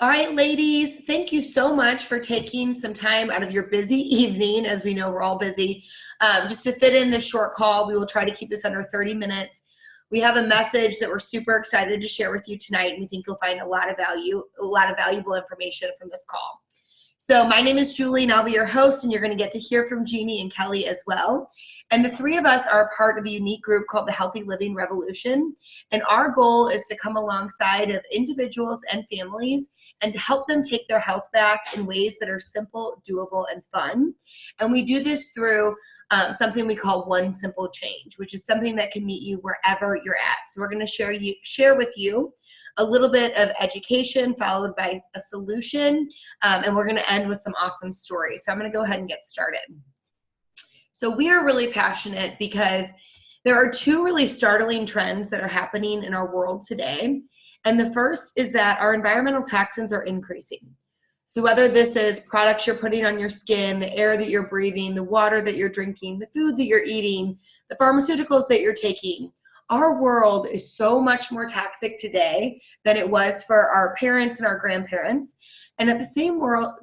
All right, ladies, thank you so much for taking some time out of your busy evening, as we know we're all busy, just to fit in this short call. We will try to keep this under 30 minutes. We have a message that we're super excited to share with you tonight, and we think you'll find a lot of valuable information from this call. So my name is Julie, and I'll be your host, and you're going to get to hear from Jeannie and Kelly as well. And the three of us are a part of a unique group called the Healthy Living Revolution. And our goal is to come alongside of individuals and families and to help them take their health back in ways that are simple, doable, and fun. And we do this through something we call One Simple Change, which is something that can meet you wherever you're at. So we're going to share with you a little bit of education followed by a solution, and we're going to end with some awesome stories. So I'm going to go ahead and get started. So we are really passionate because there are two really startling trends that are happening in our world today. And the first is that our environmental toxins are increasing. So whether this is products you're putting on your skin, the air that you're breathing, the water that you're drinking, the food that you're eating, the pharmaceuticals that you're taking, our world is so much more toxic today than it was for our parents and our grandparents. And at the same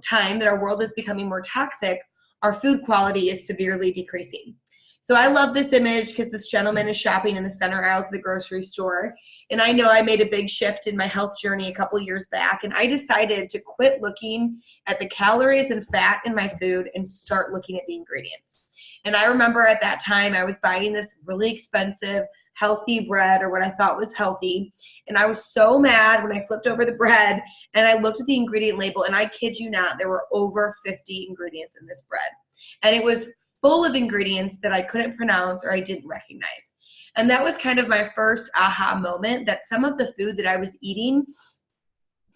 time that our world is becoming more toxic, our food quality is severely decreasing. So I love this image because this gentleman is shopping in the center aisles of the grocery store. And I know I made a big shift in my health journey a couple years back, and I decided to quit looking at the calories and fat in my food and start looking at the ingredients. And I remember at that time I was buying this really expensive healthy bread, or what I thought was healthy. And I was so mad when I flipped over the bread and I looked at the ingredient label, and I kid you not, there were over 50 ingredients in this bread. And it was full of ingredients that I couldn't pronounce or I didn't recognize. And that was kind of my first aha moment that some of the food that I was eating,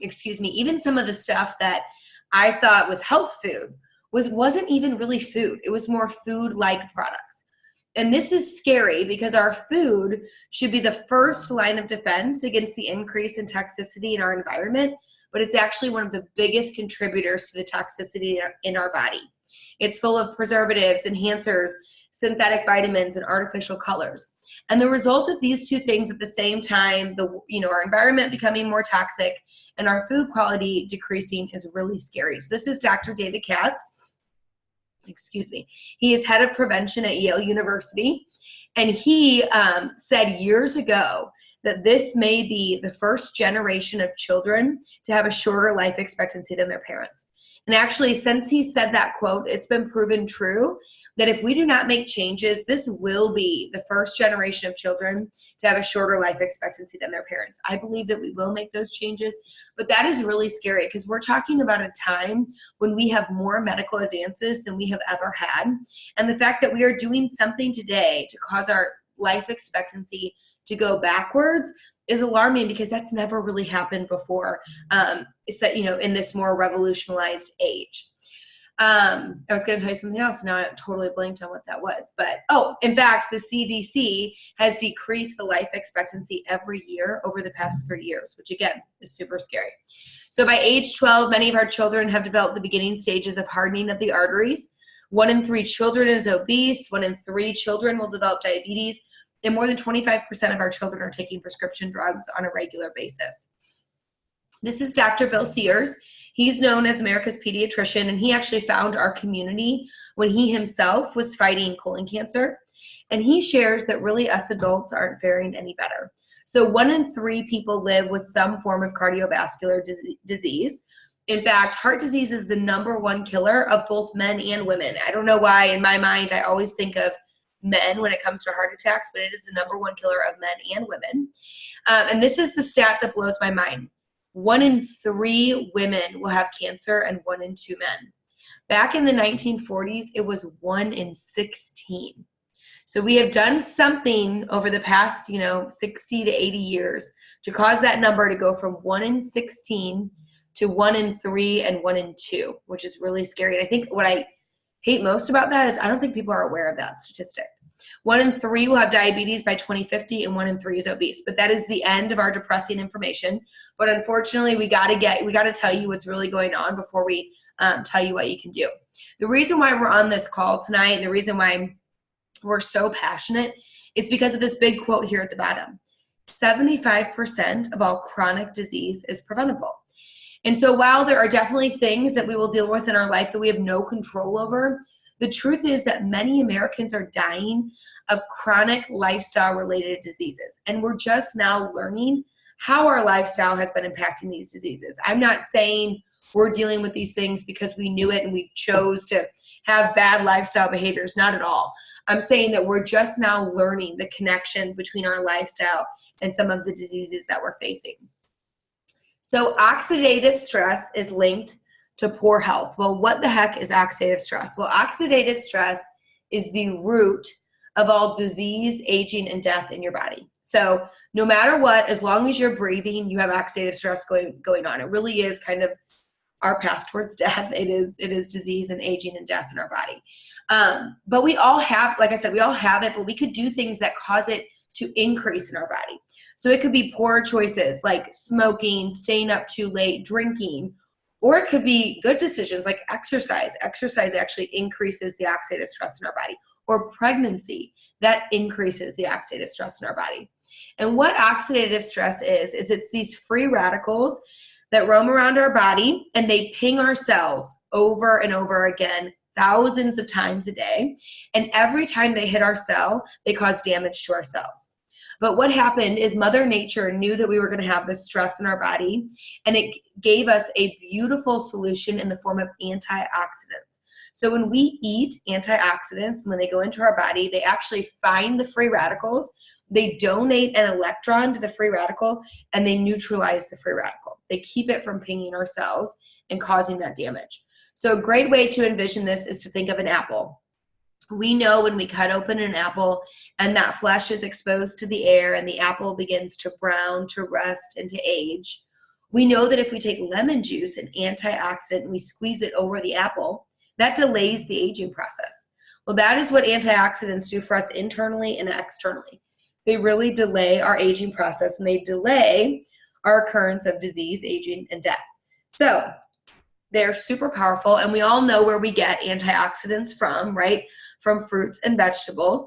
even some of the stuff that I thought was health food wasn't even really food. It was more food-like products. And this is scary because our food should be the first line of defense against the increase in toxicity in our environment, but it's actually one of the biggest contributors to the toxicity in our body. It's full of preservatives, enhancers, synthetic vitamins, and artificial colors. And the result of these two things at the same time, our environment becoming more toxic and our food quality decreasing, is really scary. So this is Dr. David Katz. He is head of prevention at Yale University. And he said years ago that this may be the first generation of children to have a shorter life expectancy than their parents. And actually, since he said that quote, it's been proven true that if we do not make changes, this will be the first generation of children to have a shorter life expectancy than their parents. I believe that we will make those changes, but that is really scary because we're talking about a time when we have more medical advances than we have ever had. And the fact that we are doing something today to cause our life expectancy to go backwards is alarming because that's never really happened before, in this more revolutionized age. I was going to tell you something else. Now I totally blanked on what that was. But, in fact, the CDC has decreased the life expectancy every year over the past 3 years, which, again, is super scary. So by age 12, many of our children have developed the beginning stages of hardening of the arteries. 1 in 3 children is obese. 1 in 3 children will develop diabetes. And more than 25% of our children are taking prescription drugs on a regular basis. This is Dr. Bill Sears. He's known as America's pediatrician, and he actually found our community when he himself was fighting colon cancer. And he shares that really us adults aren't faring any better. So 1 in 3 people live with some form of cardiovascular disease. In fact, heart disease is the #1 killer of both men and women. I don't know why, in my mind, I always think of men when it comes to heart attacks, but it is the #1 killer of men and women. And this is the stat that blows my mind. 1 in 3 women will have cancer and 1 in 2 men. Back in the 1940s, it was 1 in 16. So we have done something over the past, 60 to 80 years to cause that number to go from 1 in 16 to 1 in 3 and 1 in 2, which is really scary. And I think what I hate most about that is I don't think people are aware of that statistic. 1 in 3 will have diabetes by 2050 and 1 in 3 is obese. But that is the end of our depressing information. But unfortunately, we got to tell you what's really going on before we tell you what you can do. The reason why we're on this call tonight and the reason why we're so passionate is because of this big quote here at the bottom. 75% of all chronic disease is preventable. And so while there are definitely things that we will deal with in our life that we have no control over, the truth is that many Americans are dying of chronic lifestyle-related diseases. And we're just now learning how our lifestyle has been impacting these diseases. I'm not saying we're dealing with these things because we knew it and we chose to have bad lifestyle behaviors. Not at all. I'm saying that we're just now learning the connection between our lifestyle and some of the diseases that we're facing. So oxidative stress is linked to poor health. Well, what the heck is oxidative stress? Well, oxidative stress is the root of all disease, aging, and death in your body. So no matter what, as long as you're breathing, you have oxidative stress going on. It really is kind of our path towards death. It is disease and aging and death in our body. But we all have, like I said, we all have it, but we could do things that cause it to increase in our body. So it could be poor choices like smoking, staying up too late, drinking, or it could be good decisions like exercise. Exercise actually increases the oxidative stress in our body. Or pregnancy, that increases the oxidative stress in our body. And what oxidative stress is it's these free radicals that roam around our body and they ping our cells over and over again, thousands of times a day. And every time they hit our cell, they cause damage to our cells. But what happened is Mother Nature knew that we were going to have this stress in our body, and it gave us a beautiful solution in the form of antioxidants. So when we eat antioxidants, when they go into our body, they actually find the free radicals, they donate an electron to the free radical, and they neutralize the free radical. They keep it from pinging our cells and causing that damage. So a great way to envision this is to think of an apple. We know when we cut open an apple and that flesh is exposed to the air and the apple begins to brown, to rust, and to age, we know that if we take lemon juice, an antioxidant, and we squeeze it over the apple, that delays the aging process. Well, that is what antioxidants do for us internally and externally. They really delay our aging process, and they delay our occurrence of disease, aging, and death. So they're super powerful, and we all know where we get antioxidants from, right? From fruits and vegetables.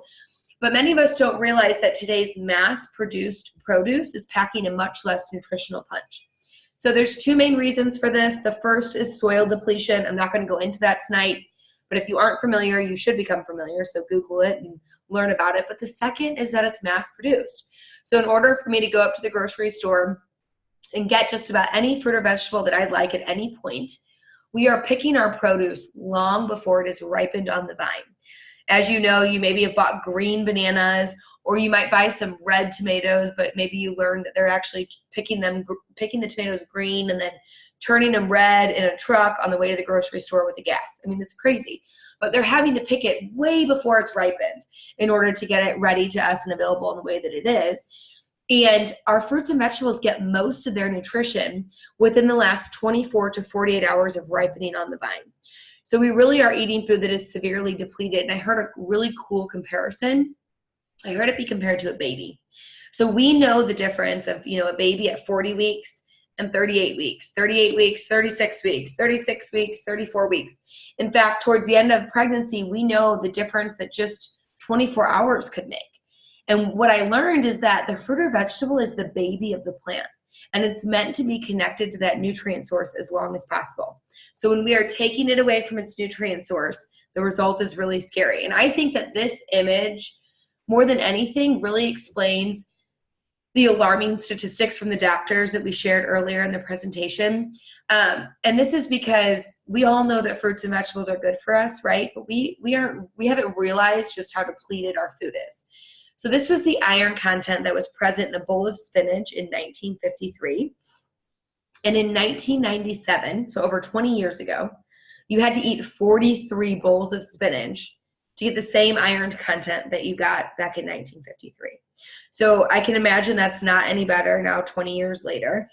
But many of us don't realize that today's mass-produced produce is packing a much less nutritional punch. So there's two main reasons for this. The first is soil depletion. I'm not going to go into that tonight, but if you aren't familiar, you should become familiar. So Google it and learn about it. But the second is that it's mass-produced. So in order for me to go up to the grocery store and get just about any fruit or vegetable that I'd like at any point, we are picking our produce long before it is ripened on the vine. As you know, you maybe have bought green bananas, or you might buy some red tomatoes, but maybe you learned that they're actually picking the tomatoes green and then turning them red in a truck on the way to the grocery store with the gas. I mean, it's crazy. But they're having to pick it way before it's ripened in order to get it ready to us and available in the way that it is. And our fruits and vegetables get most of their nutrition within the last 24 to 48 hours of ripening on the vine. So we really are eating food that is severely depleted. And I heard a really cool comparison. I heard it be compared to a baby. So we know the difference of, a baby at 40 weeks and 38 weeks, 38 weeks, 36 weeks, 36 weeks, 34 weeks. In fact, towards the end of pregnancy, we know the difference that just 24 hours could make. And what I learned is that the fruit or vegetable is the baby of the plant, and it's meant to be connected to that nutrient source as long as possible. So when we are taking it away from its nutrient source, the result is really scary. And I think that this image, more than anything, really explains the alarming statistics from the doctors that we shared earlier in the presentation. And this is because we all know that fruits and vegetables are good for us, right? But we haven't realized just how depleted our food is. So this was the iron content that was present in a bowl of spinach in 1953. And in 1997, so over 20 years ago, you had to eat 43 bowls of spinach to get the same iron content that you got back in 1953. So I can imagine that's not any better now 20 years later.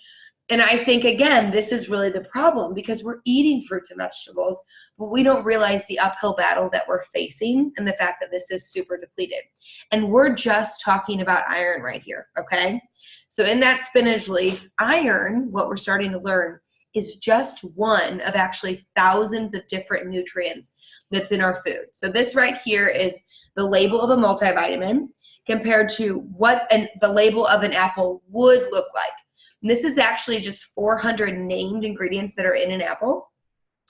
And I think, again, this is really the problem, because we're eating fruits and vegetables, but we don't realize the uphill battle that we're facing and the fact that this is super depleted. And we're just talking about iron right here, okay? So in that spinach leaf, iron, what we're starting to learn, is just one of actually thousands of different nutrients that's in our food. So this right here is the label of a multivitamin compared to what the label of an apple would look like. And this is actually just 400 named ingredients that are in an apple.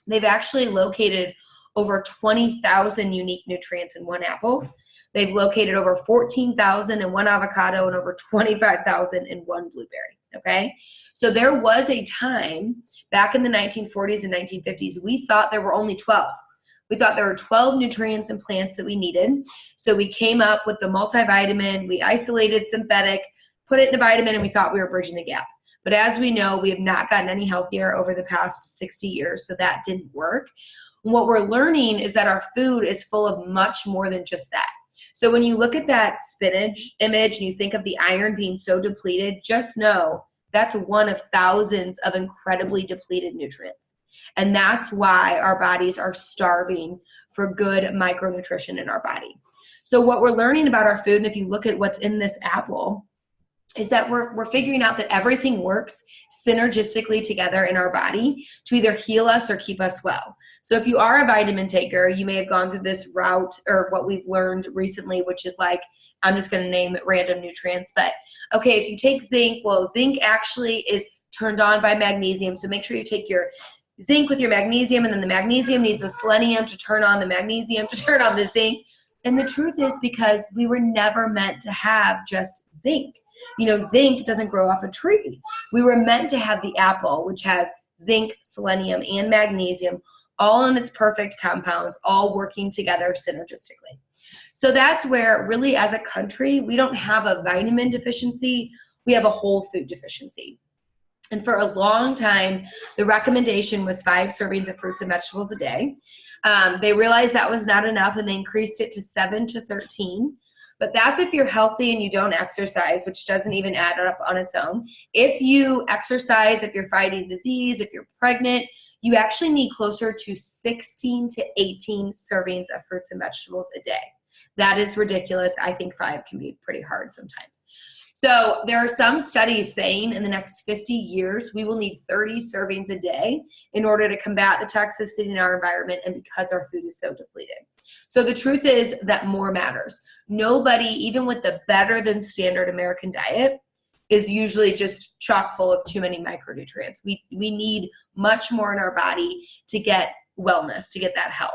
They've actually located over 20,000 unique nutrients in one apple. They've located over 14,000 in one avocado and over 25,000 in one blueberry, okay? So there was a time back in the 1940s and 1950s, we thought there were only 12. We thought there were 12 nutrients in plants that we needed. So we came up with the multivitamin, we isolated synthetic, put it in a vitamin, and we thought we were bridging the gap. But as we know, we have not gotten any healthier over the past 60 years, so that didn't work. What we're learning is that our food is full of much more than just that. So when you look at that spinach image and you think of the iron being so depleted, just know that's one of thousands of incredibly depleted nutrients. And that's why our bodies are starving for good micronutrition in our body. So what we're learning about our food, and if you look at what's in this apple, is that we're figuring out that everything works synergistically together in our body to either heal us or keep us well. So if you are a vitamin taker, you may have gone through this route, or what we've learned recently, which is like, I'm just going to name it random nutrients, but okay, if you take zinc, well, zinc actually is turned on by magnesium. So make sure you take your zinc with your magnesium, and then the magnesium needs the selenium to turn on the magnesium to turn on the zinc. And the truth is because we were never meant to have just zinc. You know, zinc doesn't grow off a tree. We were meant to have the apple, which has zinc, selenium, and magnesium, all in its perfect compounds, all working together synergistically. So that's where really as a country, we don't have a vitamin deficiency, we have a whole food deficiency. And for a long time, the recommendation was 5 servings of fruits and vegetables a day. They realized that was not enough, and they increased it to 7 to 13. But that's if you're healthy and you don't exercise, which doesn't even add up on its own. If you exercise, if you're fighting disease, if you're pregnant, you actually need closer to 16 to 18 servings of fruits and vegetables a day. That is ridiculous. I think 5 can be pretty hard sometimes. So there are some studies saying in the next 50 years, we will need 30 servings a day in order to combat the toxicity in our environment, and because our food is so depleted. So the truth is that more matters. Nobody, even with the better than standard American diet, is usually just chock full of too many micronutrients. We need much more in our body to get wellness, to get that health.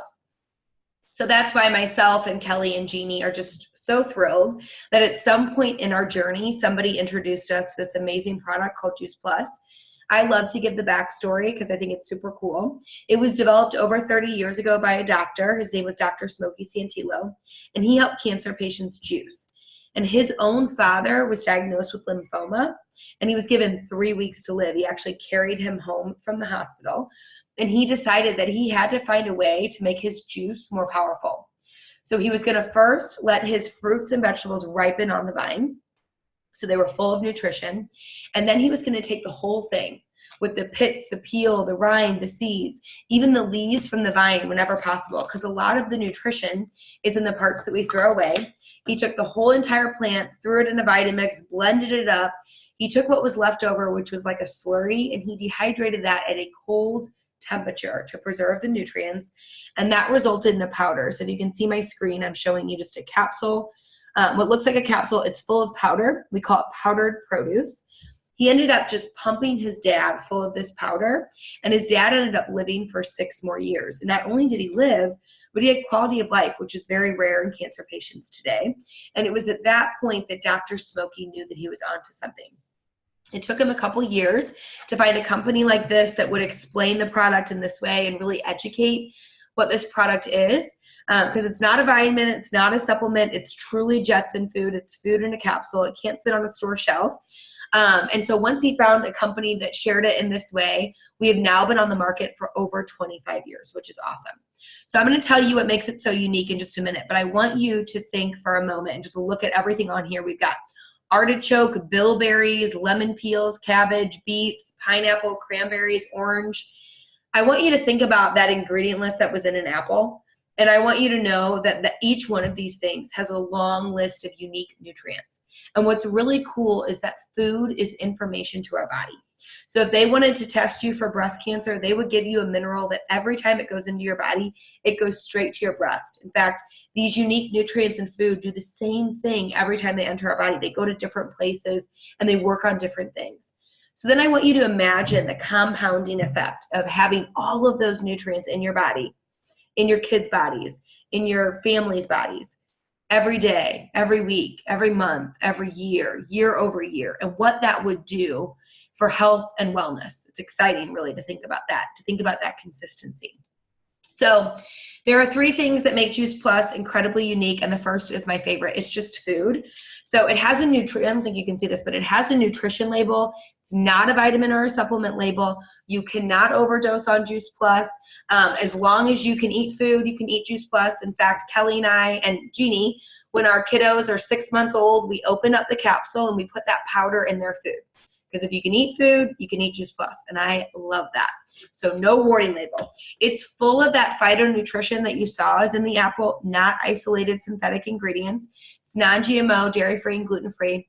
So that's why myself and Kelly and Jeannie are just so thrilled that at some point in our journey, somebody introduced us to this amazing product called Juice Plus. I love to give the backstory because I think it's super cool. It was developed over 30 years ago by a doctor. His name was Dr. Smokey Santillo, and he helped cancer patients juice. And his own father was diagnosed with lymphoma, and he was given 3 weeks to live. He actually carried him home from the hospital, and he decided that he had to find a way to make his juice more powerful. So he was going to first let his fruits and vegetables ripen on the vine, so they were full of nutrition, and then he was going to take the whole thing with the pits, the peel, the rind, the seeds, even the leaves from the vine whenever possible, because a lot of the nutrition is in the parts that we throw away. He took the whole entire plant, threw it in a Vitamix, blended it up. He took what was left over, which was like a slurry, and he dehydrated that at a cold temperature to preserve the nutrients, and that resulted in a powder. So if you can see my screen, I'm showing you just a capsule. What looks like a capsule, it's full of powder. We call it powdered produce. He ended up just pumping his dad full of this powder, and his dad ended up living for 6 more years. And not only did he live, but he had quality of life, which is very rare in cancer patients today. And it was at that point that Dr. Smokey knew that he was onto something. It took him a couple years to find a company like this that would explain the product in this way and really educate what this product is, because it's not a vitamin, it's not a supplement, it's truly Jetson food, it's food in a capsule, it can't sit on a store shelf. And so once he found a company that shared it in this way, we have now been on the market for over 25 years, which is awesome. So I'm going to tell you what makes it so unique in just a minute, but I want you to think for a moment and just look at everything on here. We've got artichoke, bilberries, lemon peels, cabbage, beets, pineapple, cranberries, orange. I want you to think about that ingredient list that was in an apple. And I want you to know that each one of these things has a long list of unique nutrients. And what's really cool is that food is information to our body. So if they wanted to test you for breast cancer, they would give you a mineral that every time it goes into your body, it goes straight to your breast. In fact, these unique nutrients in food do the same thing every time they enter our body. They go to different places and they work on different things. So then I want you to imagine the compounding effect of having all of those nutrients in your body, in your kids' bodies, in your family's bodies, every day, every week, every month, every year, year over year, and what that would do for health and wellness. It's exciting really to think about that consistency. So there are 3 things that make Juice Plus incredibly unique, and the first is my favorite. It's just food. So it has a I don't think you can see this, but it has a nutrition label. It's not a vitamin or a supplement label. You cannot overdose on Juice Plus. As long as you can eat food, you can eat Juice Plus. In fact, Kelly and I and Jeannie, when our kiddos are 6 months old, we open up the capsule and we put that powder in their food. Because if you can eat food, you can eat Juice Plus, and I love that. So no warning label. It's full of that phytonutrition that you saw is in the apple, not isolated synthetic ingredients. It's non-GMO, dairy-free, and gluten-free.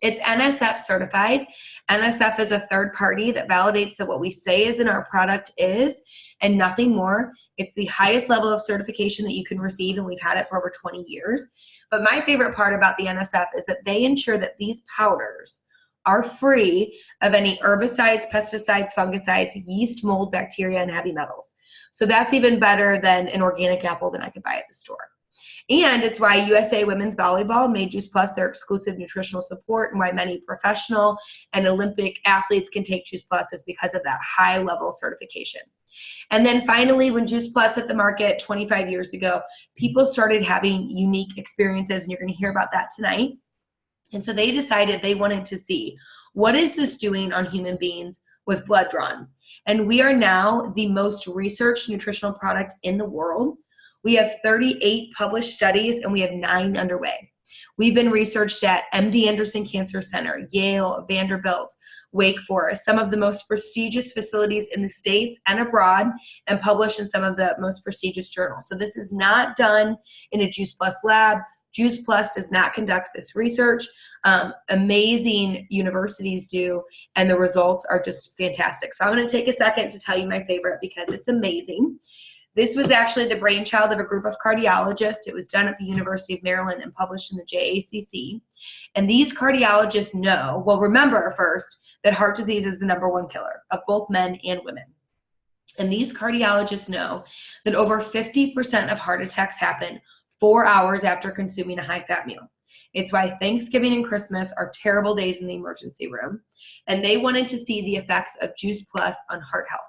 It's NSF certified. NSF is a third party that validates that what we say is in our product is, and nothing more. It's the highest level of certification that you can receive, and we've had it for over 20 years. But my favorite part about the NSF is that they ensure that these powders are free of any herbicides, pesticides, fungicides, yeast, mold, bacteria, and heavy metals. So that's even better than an organic apple that I could buy at the store. And it's why USA Women's Volleyball made Juice Plus their exclusive nutritional support, and why many professional and Olympic athletes can take Juice Plus is because of that high level certification. And then finally, when Juice Plus hit the market 25 years ago, people started having unique experiences, and you're going to hear about that tonight. And so they decided they wanted to see, what is this doing on human beings with blood drawn? And we are now the most researched nutritional product in the world. We have 38 published studies, and we have 9 underway. We've been researched at MD Anderson Cancer Center, Yale, Vanderbilt, Wake Forest, some of the most prestigious facilities in the States and abroad, and published in some of the most prestigious journals. So this is not done in a Juice Plus lab. Juice Plus does not conduct this research. Amazing universities do, and the results are just fantastic. So I'm going to take a second to tell you my favorite because it's amazing. This was actually the brainchild of a group of cardiologists. It was done at the University of Maryland and published in the JACC. And these cardiologists know, well, remember first, that heart disease is the #1 killer of both men and women. And these cardiologists know that over 50% of heart attacks happen 4 hours after consuming a high-fat meal. It's why Thanksgiving and Christmas are terrible days in the emergency room. And they wanted to see the effects of Juice Plus on heart health.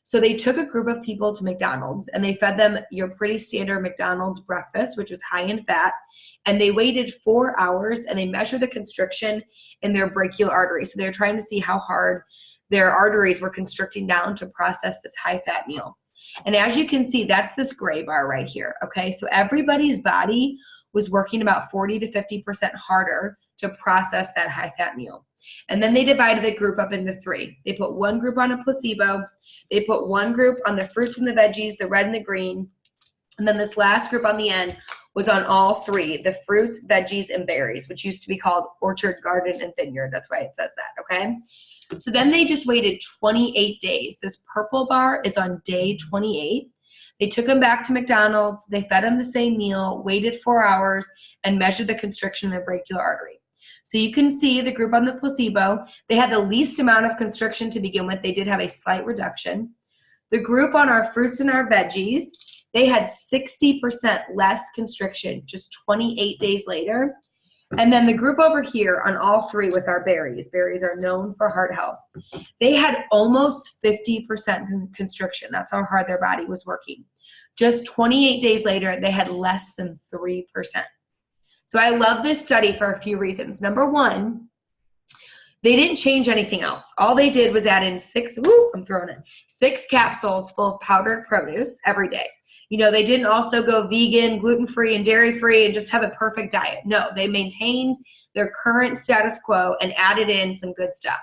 So they took a group of people to McDonald's, and they fed them your pretty standard McDonald's breakfast, which was high in fat. And they waited 4 hours, and they measured the constriction in their brachial artery. So they're trying to see how hard their arteries were constricting down to process this high-fat meal. And as you can see, that's this gray bar right here, okay? So everybody's body was working about 40 to 50% harder to process that high-fat meal. And then they divided the group up into 3. They put one group on a placebo, they put one group on the fruits and the veggies, the red and the green, and then this last group on the end was on all 3, the fruits, veggies, and berries, which used to be called orchard, garden, and vineyard. That's why it says that, okay? So then they just waited 28 days. This purple bar is on day 28. They took them back to McDonald's. They fed them the same meal, waited 4 hours, and measured the constriction in the brachial artery. So you can see the group on the placebo, they had the least amount of constriction to begin with. They did have a slight reduction. The group on our fruits and our veggies, they had 60% less constriction just 28 days later. And then the group over here on all 3 with our berries are known for heart health. They had almost 50% constriction. That's how hard their body was working. Just 28 days later, they had less than 3%. So I love this study for a few reasons. Number 1, they didn't change anything else. All they did was add in 6 capsules full of powdered produce every day. You know, they didn't also go vegan, gluten-free, and dairy-free and just have a perfect diet. No, they maintained their current status quo and added in some good stuff.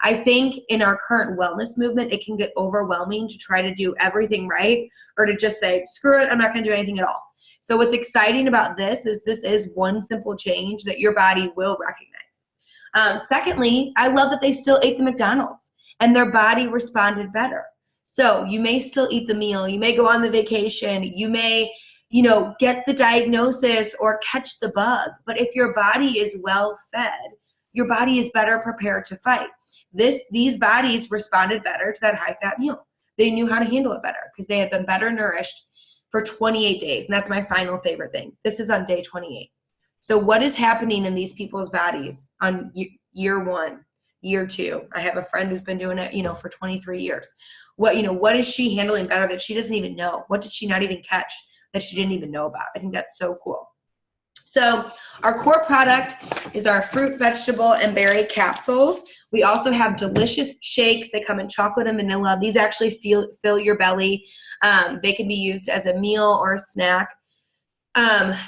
I think in our current wellness movement, it can get overwhelming to try to do everything right or to just say, screw it, I'm not going to do anything at all. So what's exciting about this is one simple change that your body will recognize. Secondly, I love that they still ate the McDonald's and their body responded better. So you may still eat the meal, you may go on the vacation, you may, get the diagnosis or catch the bug. But if your body is well fed, your body is better prepared to fight. these bodies responded better to that high-fat meal. They knew how to handle it better because they had been better nourished for 28 days. And that's my final favorite thing. This is on day 28. So what is happening in these people's bodies on year 1, year 2? I have a friend who's been doing it, for 23 years. What is she handling better that she doesn't even know? What did she not even catch that she didn't even know about? I think that's so cool. So our core product is our fruit, vegetable, and berry capsules. We also have delicious shakes. They come in chocolate and vanilla. These actually fill your belly. They can be used as a meal or a snack.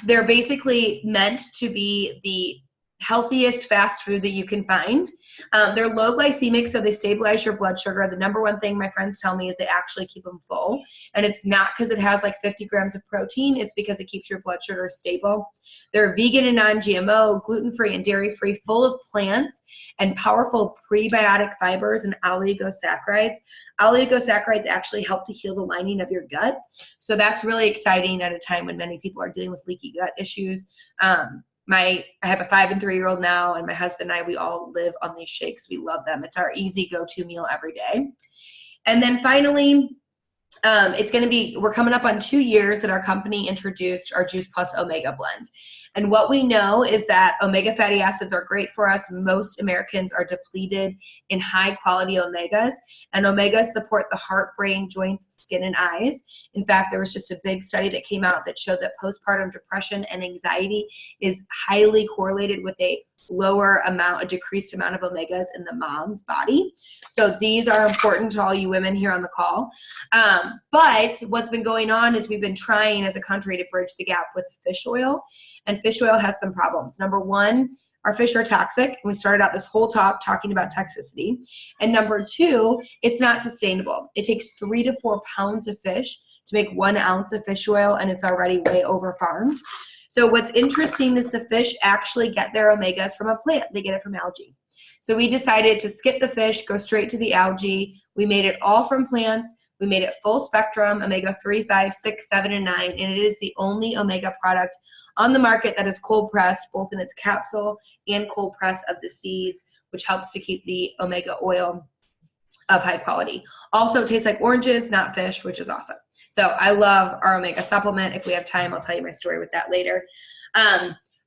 They're basically meant to be the healthiest fast food that you can find. They're low glycemic, so they stabilize your blood sugar. The number one thing my friends tell me is they actually keep them full. And it's not because it has like 50 grams of protein. It's because it keeps your blood sugar stable. They're vegan and non-GMO, gluten-free and dairy-free, full of plants and powerful prebiotic fibers and oligosaccharides. Oligosaccharides actually help to heal the lining of your gut. So that's really exciting at a time when many people are dealing with leaky gut issues. I have a 5 and 3-year-old now, and my husband and I, we all live on these shakes. We love them. It's our easy go-to meal every day. And then finally, we're coming up on 2 years that our company introduced our Juice Plus Omega blend. And what we know is that omega fatty acids are great for us. Most Americans are depleted in high quality omegas, and omegas support the heart, brain, joints, skin, and eyes. In fact, there was just a big study that came out that showed that postpartum depression and anxiety is highly correlated with a decreased amount of omegas in the mom's body. So these are important to all you women here on the call. But what's been going on is we've been trying as a country to bridge the gap with fish oil, and fish oil has some problems. Number one, our fish are toxic, and we started out this whole talk talking about toxicity. And number two, it's not sustainable. It takes 3 to 4 pounds of fish to make 1 ounce of fish oil, and it's already way over farmed. So what's interesting is the fish actually get their omegas from a plant. They get it from algae. So we decided to skip the fish, go straight to the algae. We made it all from plants. We made it full spectrum, omega 3, 5, 6, 7, and 9, and it is the only omega product on the market that is cold pressed, both in its capsule and cold press of the seeds, which helps to keep the omega oil of high quality. Also, it tastes like oranges, not fish, which is awesome. So I love our omega supplement. If we have time, I'll tell you my story with that later.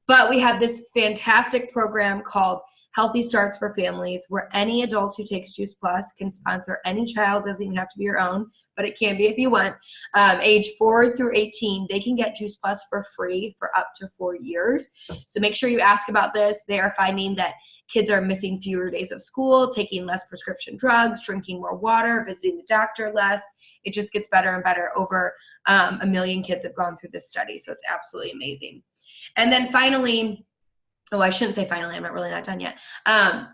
But we have this fantastic program called Healthy Starts for Families, where any adult who takes Juice Plus can sponsor any child. Doesn't even have to be your own, but it can be if you want. Age 4 through 18, they can get Juice Plus for free for up to 4 years. So make sure you ask about this. They are finding that kids are missing fewer days of school, taking less prescription drugs, drinking more water, visiting the doctor less. It just gets better and better. Over 1 million kids have gone through this study, so it's absolutely amazing. And then finally, I shouldn't say finally, I'm really not done yet.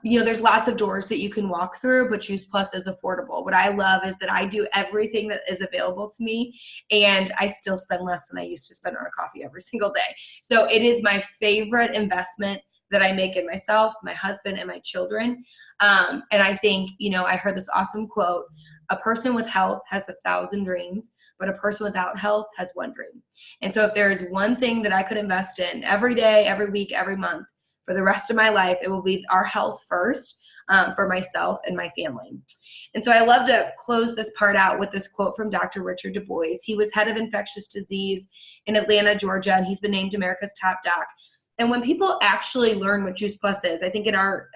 There's lots of doors that you can walk through, but Juice Plus is affordable. What I love is that I do everything that is available to me, and I still spend less than I used to spend on a coffee every single day. So it is my favorite investment that I make in myself, my husband, and my children. And I think, I heard this awesome quote: a person with health has 1,000 dreams, but a person without health has 1 dream. And so if there is one thing that I could invest in every day, every week, every month, for the rest of my life, it will be our health first, for myself and my family. And so I love to close this part out with this quote from Dr. Richard Dubois. He was head of infectious disease in Atlanta, Georgia, and he's been named America's top doc. And when people actually learn what Juice Plus is, I think in our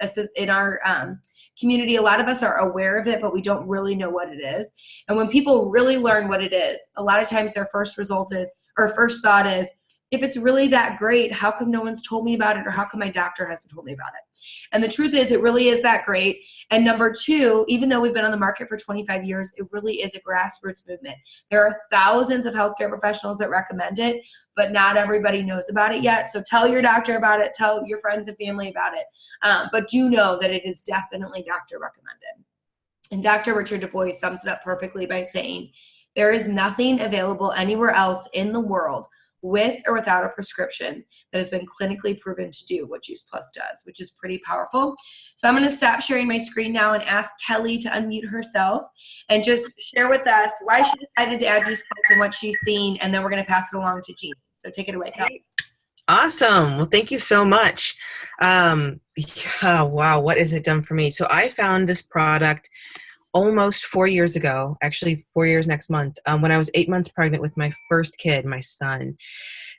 community, a lot of us are aware of it, but we don't really know what it is. And when people really learn what it is, a lot of times their first thought is, if it's really that great, how come no one's told me about it, or how come my doctor hasn't told me about it? And the truth is, it really is that great. And number two, even though we've been on the market for 25 years, it really is a grassroots movement. There are thousands of healthcare professionals that recommend it, but not everybody knows about it yet. So tell your doctor about it, tell your friends and family about it. But do know that it is definitely doctor recommended. And Dr. Richard Dubois sums it up perfectly by saying, there is nothing available anywhere else in the world with or without a prescription that has been clinically proven to do what Juice Plus does, which is pretty powerful. So I'm going to stop sharing my screen now and ask Kelly to unmute herself and just share with us why she decided to add Juice Plus and what she's seen, and then we're going to pass it along to Jeannie. So take it away, Kelly. Awesome. Well, thank you so much. Yeah, wow, what has it done for me? So I found this product almost 4 years ago, actually 4 years next month, when I was 8 months pregnant with my first kid, my son.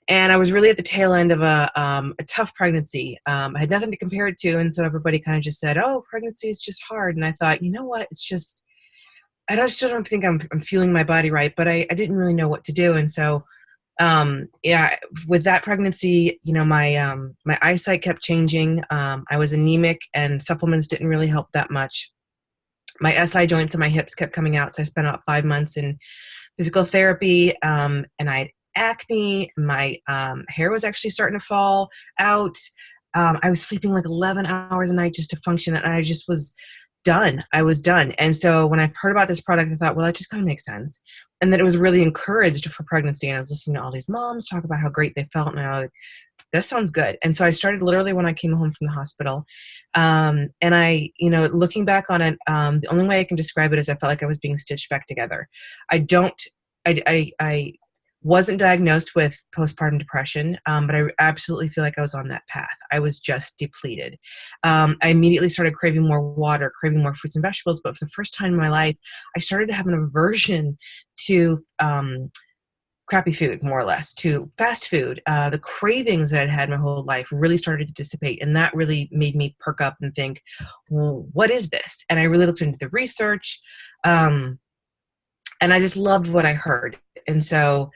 And I was really at the tail end of a tough pregnancy. I had nothing to compare it to. And so everybody kind of just said, oh, pregnancy is just hard. And I thought, you know what? It's just, still don't think I'm feeling my body right, but I didn't really know what to do. And so yeah, with that pregnancy, my eyesight kept changing. I was anemic and supplements didn't really help that much. My SI joints and my hips kept coming out. So I spent about 5 months in physical therapy, and I had acne. My hair was actually starting to fall out. I was sleeping like 11 hours a night just to function, and I just was done. I was done. And so when I heard about this product, I thought, well, that just kind of makes sense. And then it was really encouraged for pregnancy. And I was listening to all these moms talk about how great they felt. And I was like, this sounds good. And so I started literally when I came home from the hospital. And looking back on it, the only way I can describe it is I felt like I was being stitched back together. I wasn't diagnosed with postpartum depression, but I absolutely feel like I was on that path. I was just depleted. I immediately started craving more water, craving more fruits and vegetables. But for the first time in my life, I started to have an aversion to crappy food, more or less, to fast food. The cravings that I'd had my whole life really started to dissipate. And that really made me perk up and think, well, what is this? And I really looked into the research. And I just loved what I heard. And so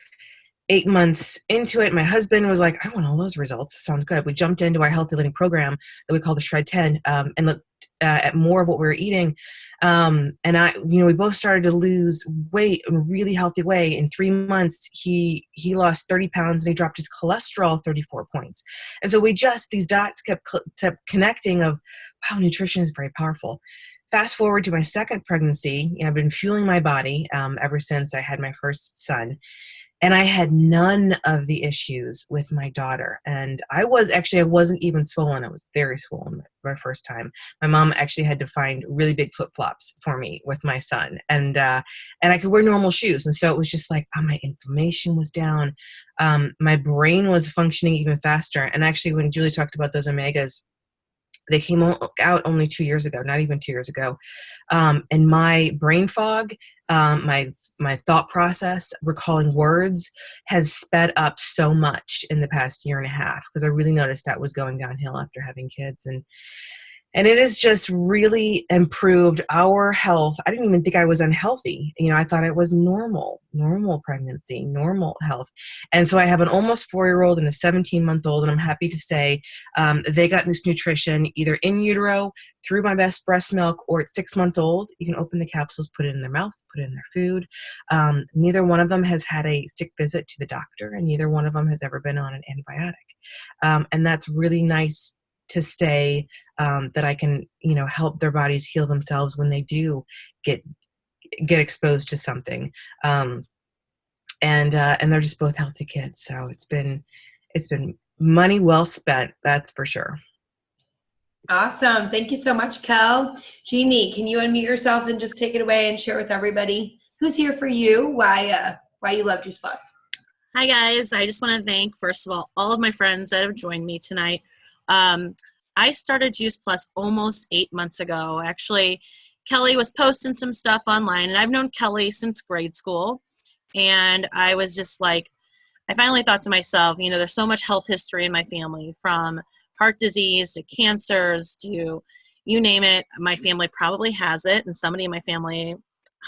8 months into it, my husband was like, I want all those results. Sounds good. We jumped into our healthy living program that we call the Shred 10, and looked at more of what we were eating. We both started to lose weight in a really healthy way. In 3 months, he lost 30 pounds and he dropped his cholesterol 34 points. And so these dots kept connecting of, wow, nutrition is very powerful. Fast forward to my second pregnancy, I've been fueling my body ever since I had my first son. And I had none of the issues with my daughter. And I wasn't even swollen. I was very swollen my first time. My mom actually had to find really big flip-flops for me with my son. And I could wear normal shoes. And so it was just like, my inflammation was down. My brain was functioning even faster. And actually, when Julie talked about those omegas, they came out only 2 years ago, not even 2 years ago. And my brain fog, my thought process, recalling words has sped up so much in the past year and a half, because I really noticed that was going downhill after having kids. And it has just really improved our health. I didn't even think I was unhealthy. I thought it was normal pregnancy, normal health. And so I have an almost 4-year-old and a 17-month-old, and I'm happy to say they got this nutrition either in utero, through my best breast milk, or at 6 months old. You can open the capsules, put it in their mouth, put it in their food. Neither one of them has had a sick visit to the doctor, and neither one of them has ever been on an antibiotic. And that's really nice to say, that I can, help their bodies heal themselves when they do get exposed to something. And they're just both healthy kids. So it's been money well spent. That's for sure. Awesome. Thank you so much, Kel. Jeannie, can you unmute yourself and just take it away and share with everybody who's here for you, why you love Juice Plus? Hi, guys. I just want to thank, first of all of my friends that have joined me tonight. I started Juice Plus almost 8 months ago. Actually, Kelly was posting some stuff online, and I've known Kelly since grade school. And I was just like, I finally thought to myself, there's so much health history in my family, from heart disease to cancers to you name it. My family probably has it, and somebody in my family,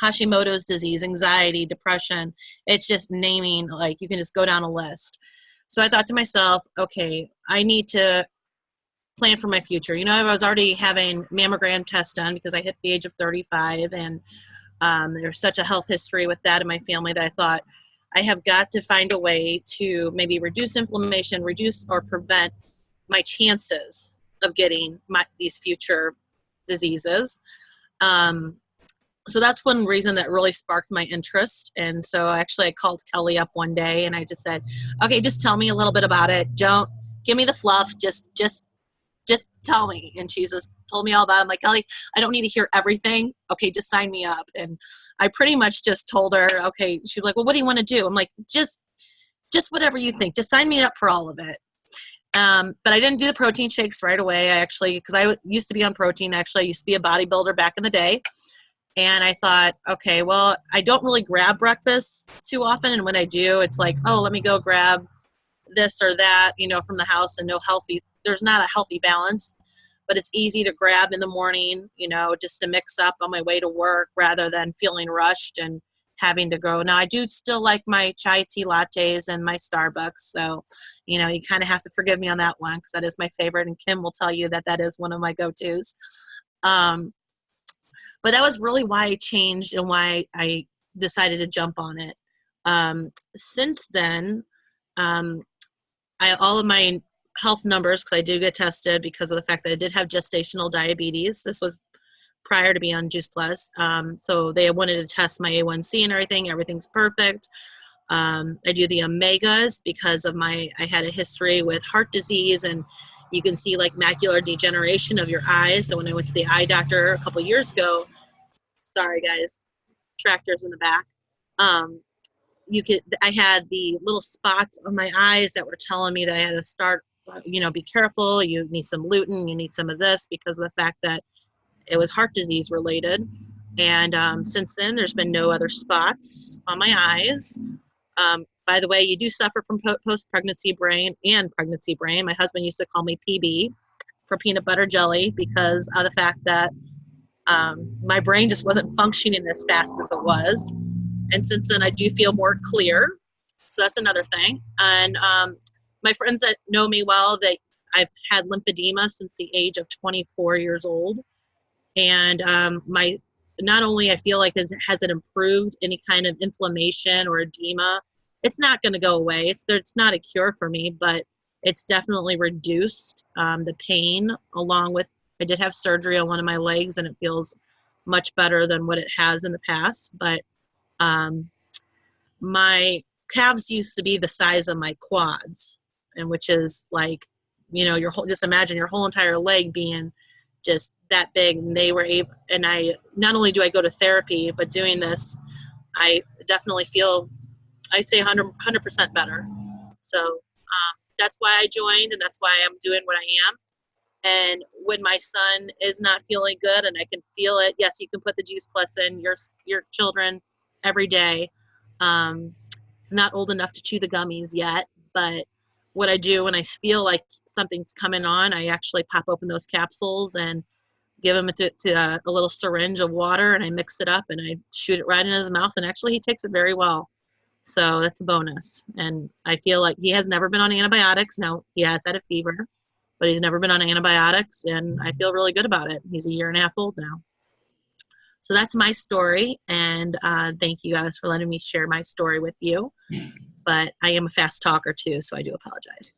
Hashimoto's disease, anxiety, depression. It's just naming, like, you can just go down a list. So I thought to myself, okay, I need to plan for my future. I was already having mammogram tests done because I hit the age of 35, and there's such a health history with that in my family that I thought I have got to find a way to maybe reduce inflammation, reduce or prevent my chances of getting these future diseases. So that's one reason that really sparked my interest. And so actually I called Kelly up one day and I just said, okay, just tell me a little bit about it. Don't give me the fluff. Just tell me. And she just told me all about it. I'm like, Kelly, I don't need to hear everything. Okay, just sign me up. And I pretty much just told her, okay, she was like, well, what do you want to do? I'm like, just whatever you think. Just sign me up for all of it. But I didn't do the protein shakes right away. I actually, because I used to be on protein. Actually, I used to be a bodybuilder back in the day. And I thought, okay, well, I don't really grab breakfast too often. And when I do, it's like, oh, let me go grab this or that, from the house, and there's not a healthy balance, but it's easy to grab in the morning, just to mix up on my way to work rather than feeling rushed and having to go. Now, I do still like my chai tea lattes and my Starbucks. So, you kind of have to forgive me on that one because that is my favorite. And Kim will tell you that is one of my go-tos. But that was really why I changed and why I decided to jump on it. Since then, all of my health numbers, because I did get tested because of the fact that I did have gestational diabetes. This was prior to being on Juice Plus. So they wanted to test my A1C and everything. Everything's perfect. I do the omegas because of I had a history with heart disease, and you can see like macular degeneration of your eyes. So when I went to the eye doctor a couple years ago, sorry guys, tractors in the back. I had the little spots on my eyes that were telling me that I had to start, be careful. You need some lutein, you need some of this, because of the fact that it was heart disease related. And since then, there's been no other spots on my eyes. By the way, you do suffer from post-pregnancy brain and pregnancy brain. My husband used to call me PB for peanut butter jelly because of the fact that my brain just wasn't functioning as fast as it was. And since then, I do feel more clear. So that's another thing. And my friends that know me well, I've had lymphedema since the age of 24 years old. And not only I feel like has it improved any kind of inflammation or edema, it's not going to go away. It's not a cure for me, but it's definitely reduced the pain, along with, I did have surgery on one of my legs and it feels much better than what it has in the past. But my calves used to be the size of my quads, and which is like, just imagine your whole entire leg being just that big. And they were able, and not only do I go to therapy, but doing this, I definitely feel, I'd say 100% better. So that's why I joined, and that's why I'm doing what I am. And when my son is not feeling good and I can feel it, yes, you can put the Juice Plus in your children every day. He's not old enough to chew the gummies yet, but what I do when I feel like something's coming on, I actually pop open those capsules and give him a little syringe of water, and I mix it up and I shoot it right in his mouth, and actually he takes it very well. So that's a bonus. And I feel like he has never been on antibiotics. Now, he has had a fever, but he's never been on antibiotics, and I feel really good about it. He's a 1.5 years old now. So that's my story, and thank you guys for letting me share my story with you. But I am a fast talker too, so I do apologize.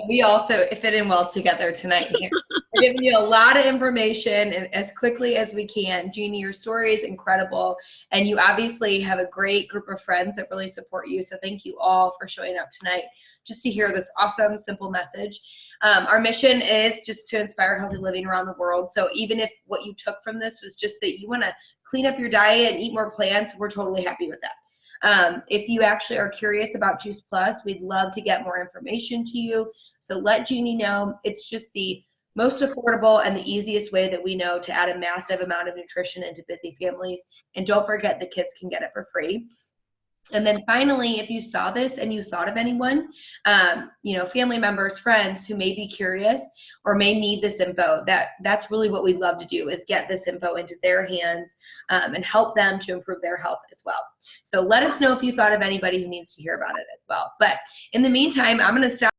We also fit in well together tonight here. We're giving you a lot of information and as quickly as we can. Jeannie, your story is incredible, and you obviously have a great group of friends that really support you. So thank you all for showing up tonight just to hear this awesome, simple message. Our mission is just to inspire healthy living around the world. So even if what you took from this was just that you want to clean up your diet and eat more plants, we're totally happy with that. If you actually are curious about Juice Plus, we'd love to get more information to you. So let Jeannie know. It's just the most affordable and the easiest way that we know to add a massive amount of nutrition into busy families. And don't forget, the kids can get it for free. And then finally, if you saw this and you thought of anyone, family members, friends who may be curious or may need this info, that's really what we'd love to do, is get this info into their hands and help them to improve their health as well. So let us know if you thought of anybody who needs to hear about it as well. But in the meantime, I'm going to stop.